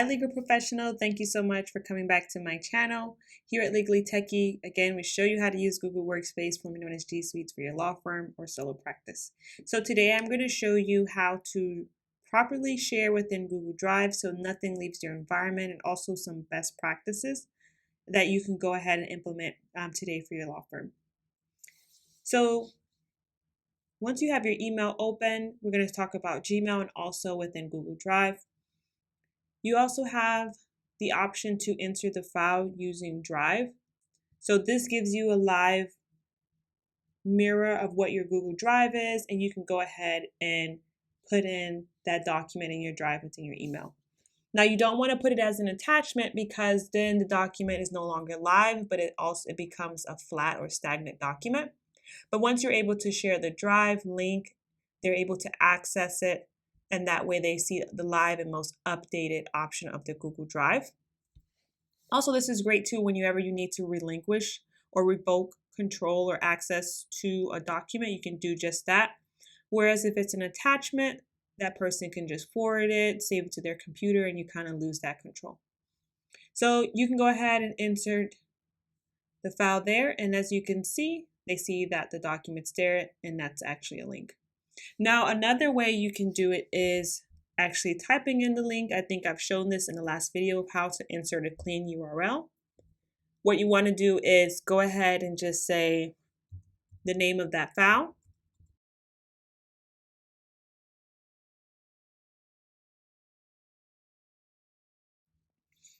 Hi legal professional, thank you so much for coming back to my channel. Here at Legally Techie, again, we show you how to use Google Workspace, formerly known as G Suites, for your law firm or solo practice. So today I'm going to show you how to properly share within Google Drive so nothing leaves your environment, and also some best practices that you can go ahead and implement today for your law firm. So once you have your email open, we're going to talk about Gmail and also within Google Drive. You also have the option to insert the file using Drive. So this gives you a live mirror of what your Google Drive is, and you can go ahead and put in that document in your Drive within your email. Now you don't want to put it as an attachment because then the document is no longer live, but it becomes a flat or stagnant document. But once you're able to share the Drive link, they're able to access it, and that way they see the live and most updated option of the Google Drive. Also, this is great too whenever you need to relinquish or revoke control or access to a document. You can do just that. Whereas if it's an attachment, that person can just forward it, save it to their computer, and you kind of lose that control. So you can go ahead and insert the file there, and as you can see, they see that the document's there, and that's actually a link. Now, another way you can do it is actually typing in the link. I think I've shown this in the last video of how to insert a clean URL. What you want to do is go ahead and just say the name of that file.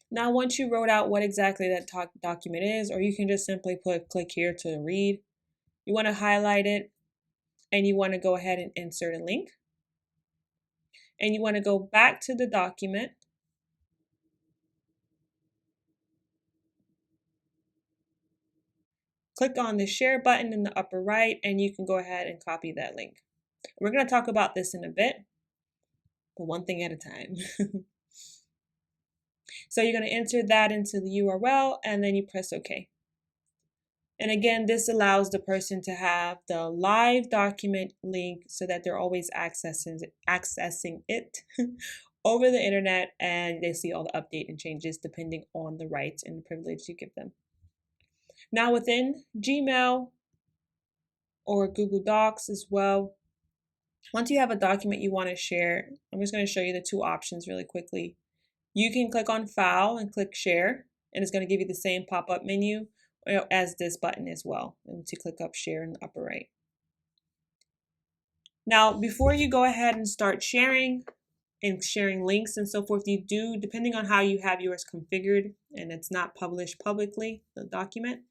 Now, once you wrote out what exactly that document is, or you can just simply click here to read, you want to highlight it, and you want to go ahead and insert a link. And you want to go back to the document. Click on the share button in the upper right, and you can go ahead and copy that link. We're going to talk about this in a bit, but one thing at a time. So you're going to enter that into the URL, and then you press OK. And again, this allows the person to have the live document link so that they're always accessing it over the internet, and they see all the update and changes depending on the rights and the privilege you give them. Now within Gmail or Google Docs as well, once you have a document you want to share, I'm just going to show you the two options really quickly. You can click on File and click Share, and it's going to give you the same pop-up menu as this button as well. And to click up Share in the upper right. Now, before you go ahead and start sharing links and so forth, you do, depending on how you have yours configured and it's not published publicly, the document,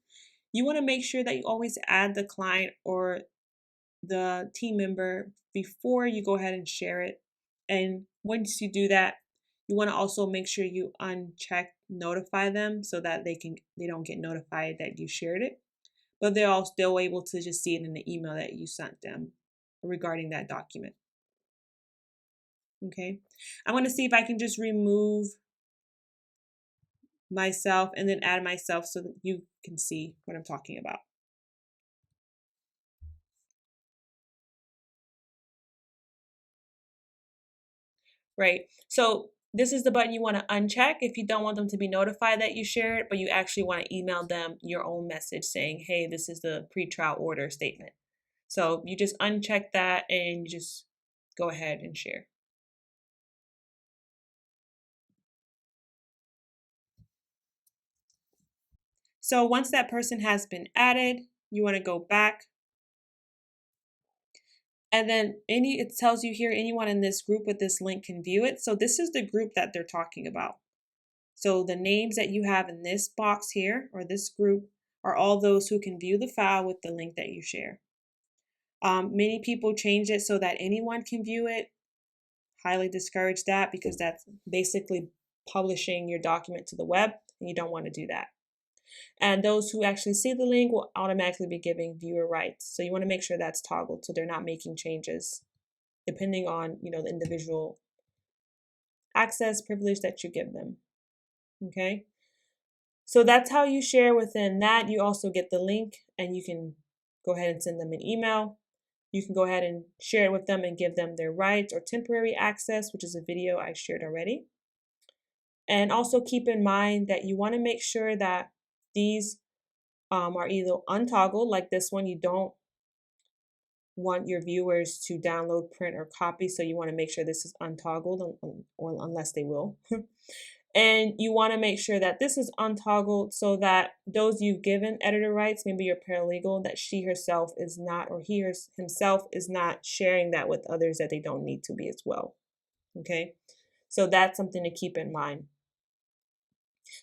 you want to make sure that you always add the client or the team member before you go ahead and share it. And once you do that, you want to also make sure you uncheck notify them so that they don't get notified that you shared it, but they're all still able to just see it in the email that you sent them regarding that document. Okay, I'm going to see if I can just remove myself and then add myself so that you can see what I'm talking about. Right, so this is the button you want to uncheck if you don't want them to be notified that you share it, but you actually want to email them your own message saying, hey, this is the pretrial order statement. So you just uncheck that and you just go ahead and share. So once that person has been added, you want to go back. And then it tells you here, anyone in this group with this link can view it. So this is the group that they're talking about. So the names that you have in this box here, or this group, are all those who can view the file with the link that you share. Many people change it so that anyone can view it. Highly discourage that because that's basically publishing your document to the web, and you don't want to do that. And those who actually see the link will automatically be giving viewer rights. So you want to make sure that's toggled so they're not making changes depending on, the individual access privilege that you give them. Okay. So that's how you share within that. You also get the link and you can go ahead and send them an email. You can go ahead and share it with them and give them their rights or temporary access, which is a video I shared already. And also keep in mind that you want to make sure that these are either untoggled, like this one. You don't want your viewers to download, print, or copy, so you want to make sure this is untoggled, or unless they will. And you want to make sure that this is untoggled so that those you've given editor rights, maybe your paralegal, that she herself is not, or he himself is not sharing that with others that they don't need to be as well. Okay, so that's something to keep in mind.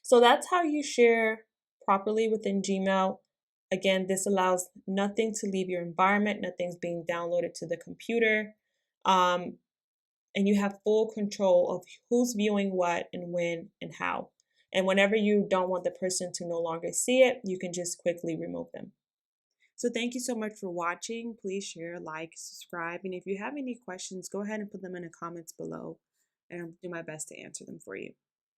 So that's how you share properly within Gmail. Again, this allows nothing to leave your environment, nothing's being downloaded to the computer. And you have full control of who's viewing what and when and how. And whenever you don't want the person to no longer see it, you can just quickly remove them. So thank you so much for watching. Please share, like, subscribe. And if you have any questions, go ahead and put them in the comments below, and I'll do my best to answer them for you.